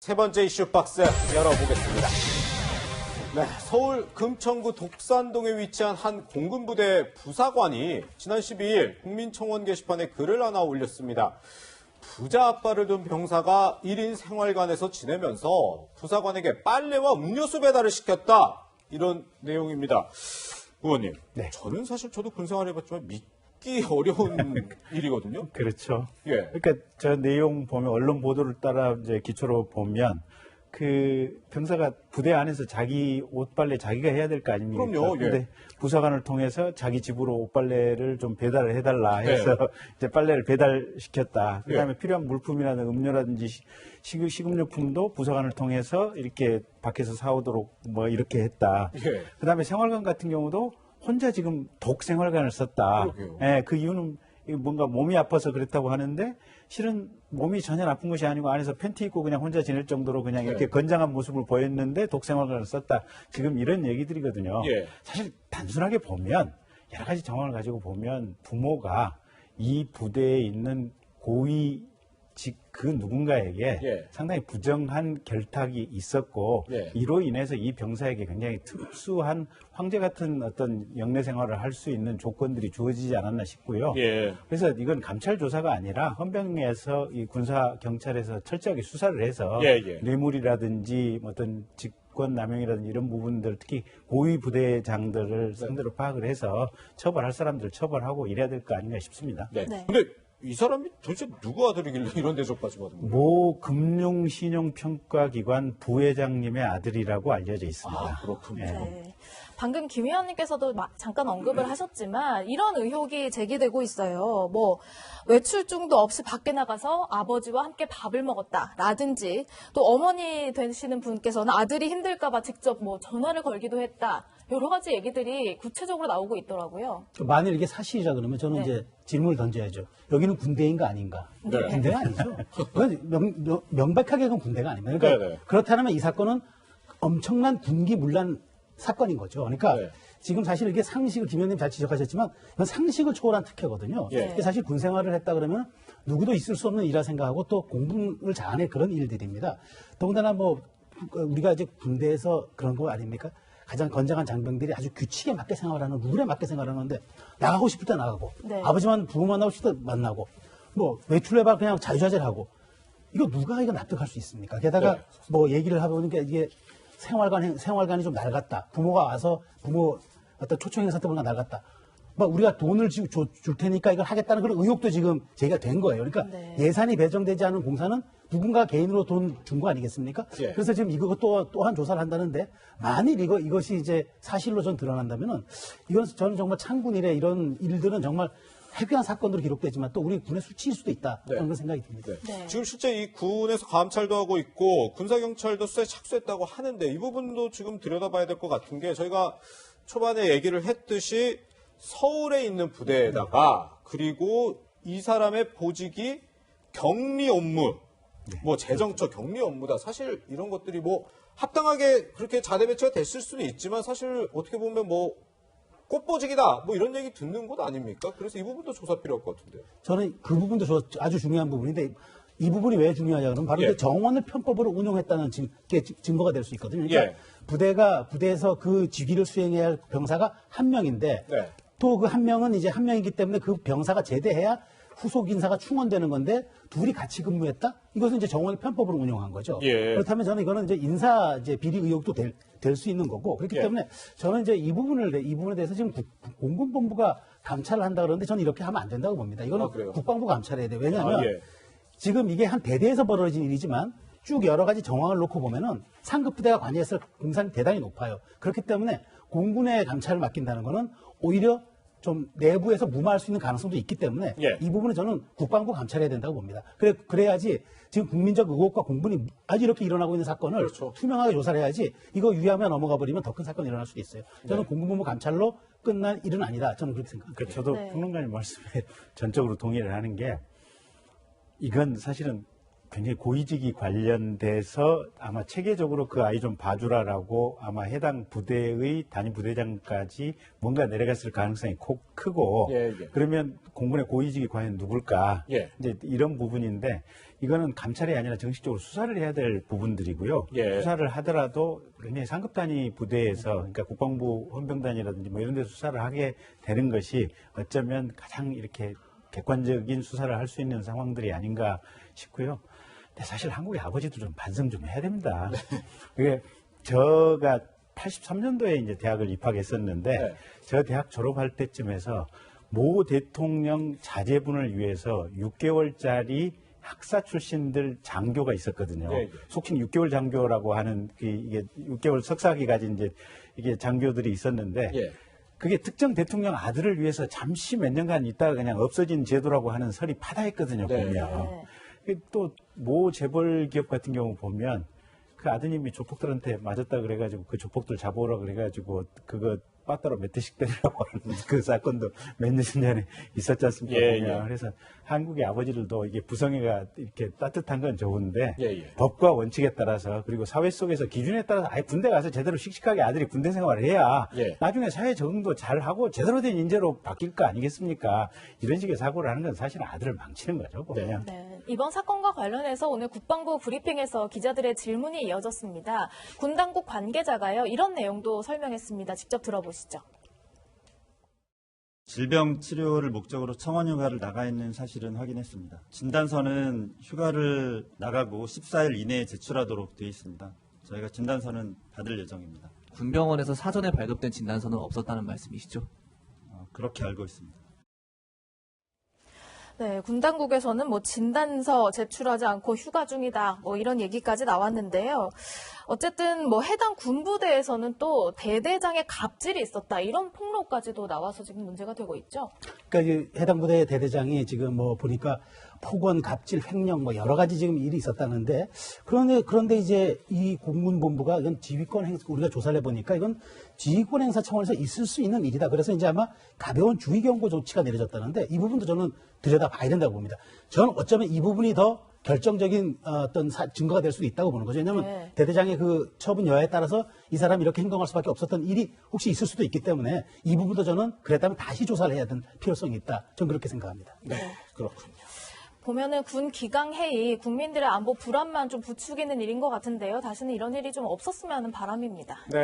세 번째 이슈 박스 열어보겠습니다. 네, 서울 금천구 독산동에 위치한 한 공군부대 부사관이 지난 12일 국민청원 게시판에 글을 하나 올렸습니다. 부자 아빠를 둔 병사가 1인 생활관에서 지내면서 부사관에게 빨래와 음료수 배달을 시켰다. 이런 내용입니다. 의원님, 네. 저는 사실 저도 군생활 해봤지만 믿기 어려운 일이거든요. 그렇죠. 예. 그러니까 저 내용 보면 언론 보도를 따라 이제 기초로 보면 그 병사가 부대 안에서 자기 옷 빨래 자기가 해야 될 거 아닙니까? 그럼요. 예. 근데 부사관을 통해서 자기 집으로 옷 빨래를 좀 배달을 해달라 해서 이제 빨래를 배달시켰다. 그다음에 필요한 물품이라든지 음료라든지 식음료품도 부사관을 통해서 이렇게 밖에서 사오도록 뭐 이렇게 했다. 예. 그다음에 생활관 같은 경우도 혼자 지금 독 생활관을 썼다. 그러게요. 예, 그 이유는 뭔가 몸이 아파서 그랬다고 하는데 실은 몸이 전혀 나쁜 것이 아니고 안에서 팬티 입고 그냥 혼자 지낼 정도로 그냥 이렇게 건장한 모습을 보였는데 독생활관을 썼다. 지금 이런 얘기들이거든요. 예. 사실 단순하게 보면 여러 가지 정황을 가지고 보면 부모가 이 부대에 있는 고위직 그 누군가에게 상당히 부정한 결탁이 있었고 이로 인해서 이 병사에게 굉장히 특수한 황제 같은 어떤 영내 생활을 할 수 있는 조건들이 주어지지 않았나 싶고요. 그래서 이건 감찰 조사가 아니라 헌병에서 이 군사 경찰에서 철저하게 수사를 해서 뇌물이라든지 어떤 직권 남용이라든지 이런 부분들 특히 고위 부대장들을 상대로 파악을 해서 처벌할 사람들 처벌하고 이래야 될 거 아닌가 싶습니다. 근데 이 사람이 도대체 누구 아들이길래 이런 대접까지 받은 거예요? 모 금융신용평가기관 부회장님의 아들이라고 알려져 있습니다. 아, 그렇군요. 네. 방금 김 의원님께서도 잠깐 언급을 하셨지만 이런 의혹이 제기되고 있어요. 뭐 외출증도 없이 밖에 나가서 아버지와 함께 밥을 먹었다라든지 또 어머니 되시는 분께서는 아들이 힘들까 봐 직접 뭐 전화를 걸기도 했다. 여러 가지 얘기들이 구체적으로 나오고 있더라고요. 만일 이게 사실이라 그러면 저는 이제 질문을 던져야죠. 여기는 군대인가 아닌가? 군대가 아니죠. 그건 명백하게 그건 군대가 아닙니다. 그러니까 그렇다면 이 사건은 엄청난 군기문란 사건인 거죠. 그러니까 지금 사실 이게 상식을 김 의원님 잘 지적하셨지만 이건 상식을 초월한 특혜거든요. 사실 군 생활을 했다 그러면 누구도 있을 수 없는 일이라 생각하고 또 공분을 자아낼 그런 일들입니다. 더군다나 뭐 우리가 이제 군대에서 그런 거 아닙니까? 가장 건장한 장병들이 아주 규칙에 맞게 생활하는, 룰에 맞게 생활하는데 나가고 싶을 때 나가고 아버지만 부모 만나고 싶을 때 만나고 뭐 외출해봐 그냥 자유자재하고 이거 누가 이거 납득할 수 있습니까? 게다가 뭐 얘기를 해보니까 이게 생활관이 좀 낡았다. 부모가 와서 부모 어떤 초청 행사 때 보니까 낡았다. 막 우리가 돈을 줄 테니까 이걸 하겠다는 그런 의혹도 지금 제기가 된 거예요. 그러니까 예산이 배정되지 않은 공사는 누군가 개인으로 돈 준 거 아니겠습니까? 그래서 지금 이거 또한 조사를 한다는데 만일 이것이 이제 사실로 전 드러난다면은 이건 저는 정말 창군 이래 이런 일들은 정말 해괴한 사건으로 기록되지만 또 우리 군의 수치일 수도 있다. 그런 생각이 듭니다. 지금 실제 이 군에서 감찰도 하고 있고 군사경찰도 수사에 착수했다고 하는데 이 부분도 지금 들여다봐야 될 것 같은 게 저희가 초반에 얘기를 했듯이 서울에 있는 부대에다가 그리고 이 사람의 보직이 격리 업무, 뭐 재정처 격리 업무다. 사실 이런 것들이 뭐 합당하게 그렇게 자대 배치가 됐을 수는 있지만 사실 어떻게 보면 뭐 꽃보직이다. 뭐 이런 얘기 듣는 것 아닙니까? 그래서 이 부분도 조사 필요할 것 같은데요. 저는 그 부분도 아주 중요한 부분인데 이 부분이 왜 중요하냐 그러면 바로 정원을 편법으로 운용했다는 증거가 될 수 있거든요. 그러니까 부대에서 그 직위를 수행해야 할 병사가 한 명인데 또 그 한 명은 이제 한 명이기 때문에 그 병사가 제대해야 후속 인사가 충원되는 건데 둘이 같이 근무했다? 이것은 이제 정원을 편법으로 운영한 거죠. 그렇다면 저는 이거는 이제 인사 비리 의혹도 될 수 있는 거고 그렇기 때문에 저는 이제 이 부분에 대해서 지금 공군본부가 감찰을 한다 그러는데 저는 이렇게 하면 안 된다고 봅니다. 이거는 국방부 감찰해야 돼요. 왜냐하면 지금 이게 한 대대에서 벌어진 일이지만 쭉 여러 가지 정황을 놓고 보면은 상급 부대가 관여했을 공산이 대단히 높아요. 그렇기 때문에 공군의 감찰을 맡긴다는 거는 오히려 좀 내부에서 무마할 수 있는 가능성도 있기 때문에 이 부분은 저는 국방부 감찰해야 된다고 봅니다. 그래야지 지금 국민적 의혹과 공분이 아주 이렇게 일어나고 있는 사건을 투명하게 조사를 해야지 이거 유야만 넘어가 버리면 더 큰 사건이 일어날 수도 있어요. 저는 공군본부 감찰로 끝날 일은 아니다. 저는 그렇게 생각합니다. 저도 평론가님 말씀에 전적으로 동의를 하는 게 이건 사실은 굉장히 고위직이 관련돼서 아마 체계적으로 그 아이 좀 봐주라라고 아마 해당 부대의 단임 부대장까지 뭔가 내려갔을 가능성이 크고 그러면 공군의 고위직이 과연 누굴까 이제 이런 부분인데 이거는 감찰이 아니라 정식적으로 수사를 해야 될 부분들이고요. 예. 수사를 하더라도 굉장히 상급 단위 부대에서 그러니까 국방부 헌병단이라든지 뭐 이런 데서 수사를 하게 되는 것이 어쩌면 가장 이렇게 객관적인 수사를 할 수 있는 상황들이 아닌가 싶고요. 근데 사실 한국의 아버지도 좀 반성 좀 해야 됩니다. 그게 제가 83년도에 이제 대학을 입학했었는데 네. 저 대학 졸업할 때쯤에서 모 대통령 자제분을 위해서 6개월짜리 학사 출신들 장교가 있었거든요. 예, 예. 속칭 6개월 장교라고 하는 이게 6개월 석사기 가진 이제 이게 장교들이 있었는데 예. 그게 특정 대통령 아들을 위해서 잠시 몇 년간 있다가 그냥 없어진 제도라고 하는 설이 파다했거든요. 네. 보면 또 모 재벌 기업 같은 경우 보면 그 아드님이 조폭들한테 맞았다 그래가지고 그 조폭들 잡아오라 그래가지고 그거 빠따로 몇 대씩 때리라고 하는 그 사건도 몇 년 전에 있었지 않습니까? 예, 보면. 예. 그래서 한국의 아버지들도 이게 부성애가 이렇게 따뜻한 건 좋은데 예, 예. 법과 원칙에 따라서 그리고 사회 속에서 기준에 따라서 아예 군대 가서 제대로 씩씩하게 아들이 군대 생활을 해야 예. 나중에 사회 적응도 잘 하고 제대로 된 인재로 바뀔 거 아니겠습니까? 이런 식의 사고를 하는 건 사실 아들을 망치는 거죠. 보면. 네, 이번 사건과 관련해서 오늘 국방부 브리핑에서 기자들의 질문이 이어졌습니다. 군 당국 관계자가요, 이런 내용도 설명했습니다. 직접 들어보시죠. 질병 치료를 목적으로 청원 휴가를 나가 있는 사실은 확인했습니다. 진단서는 휴가를 나가고 14일 이내에 제출하도록 되어 있습니다. 저희가 진단서는 받을 예정입니다. 군병원에서 사전에 발급된 진단서는 없었다는 말씀이시죠? 그렇게 알고 있습니다. 네, 군 당국에서는 뭐 진단서 제출하지 않고 휴가 중이다, 뭐 이런 얘기까지 나왔는데요. 어쨌든 뭐 해당 군부대에서는 또 대대장의 갑질이 있었다, 이런 폭로까지도 나와서 지금 문제가 되고 있죠. 그러니까 이 해당 부대 대대장이 지금 뭐 보니까 폭언, 갑질, 횡령 뭐 여러 가지 지금 일이 있었다는데 그런데 이제 이 공군본부가 이건 지휘권 행사, 우리가 조사를 해보니까 이건 지휘권 행사 차원에서 있을 수 있는 일이다. 그래서 이제 아마 가벼운 주의 경고 조치가 내려졌다는데 이 부분도 저는 들여다봐야 된다고 봅니다. 저는 어쩌면 이 부분이 더 결정적인 어떤 증거가 될 수도 있다고 보는 거죠. 왜냐하면 네. 대대장의 그 처분 여하에 따라서 이 사람이 이렇게 행동할 수밖에 없었던 일이 혹시 있을 수도 있기 때문에 이 부분도 저는 그랬다면 다시 조사를 해야 되는 필요성이 있다. 저는 그렇게 생각합니다. 네, 그렇군요. 보면은 군 기강회의, 국민들의 안보 불안만 좀 부추기는 일인 것 같은데요. 다시는 이런 일이 좀 없었으면 하는 바람입니다. 네.